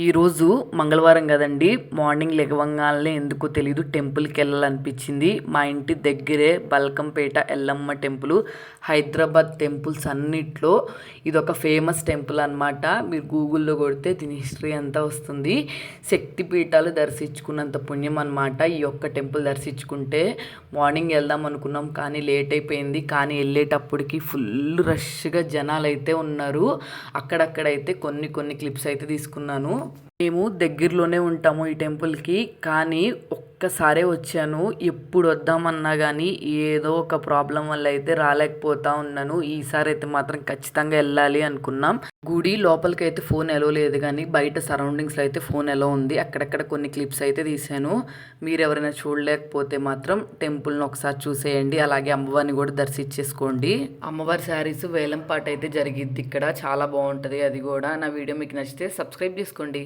ఈరోజు మంగళవారం కదండి. మార్నింగ్ లెగవంగానే ఎందుకో తెలీదు టెంపుల్కి వెళ్ళాలనిపించింది. మా ఇంటి దగ్గరే బల్కంపేట ఎల్లమ్మ టెంపుల్, హైదరాబాద్ టెంపుల్స్ అన్నిట్లో ఇదొక ఫేమస్ టెంపుల్ అనమాట. మీరు గూగుల్లో కొడితే దీని హిస్టరీ అంతా వస్తుంది. శక్తిపీఠాలు దర్శించుకున్నంత పుణ్యం అనమాట ఈ యొక్క టెంపుల్ దర్శించుకుంటే. మార్నింగ్ వెళ్దాం అనుకున్నాం కానీ లేట్ అయిపోయింది. కానీ వెళ్ళేటప్పటికి ఫుల్ రష్గా జనాలు అయితే ఉన్నారు. అక్కడక్కడైతే కొన్ని క్లిప్స్ అయితే తీసుకున్నాను. మేము దగ్గరలోనే ఉంటాము ఈ టెంపుల్కి, కానీ ఒక్కసారే వచ్చాను. ఎప్పుడు వద్దామన్నా కానీ ఏదో ఒక ప్రాబ్లం వల్ల అయితే రాలేకపోతా ఉన్నాను. ఈసారి అయితే మాత్రం ఖచ్చితంగా వెళ్ళాలి అనుకున్నాం. గుడి లోపలికి అయితే ఫోన్ ఎలో లేదు, కానీ బయట సరౌండింగ్స్లో అయితే ఫోన్ ఎలో ఉంది. అక్కడక్కడ కొన్ని క్లిప్స్ అయితే తీసాను. మీరు ఎవరైనా చూడలేకపోతే మాత్రం టెంపుల్ని ఒకసారి చూసేయండి. అలాగే అమ్మవారిని కూడా దర్శించేసుకోండి. అమ్మవారి శారీస్ వేలం పాట అయితే జరిగిద్ది ఇక్కడ, చాలా బాగుంటుంది. అది కూడా నా వీడియో మీకు నచ్చితే సబ్స్క్రైబ్ చేసుకోండి.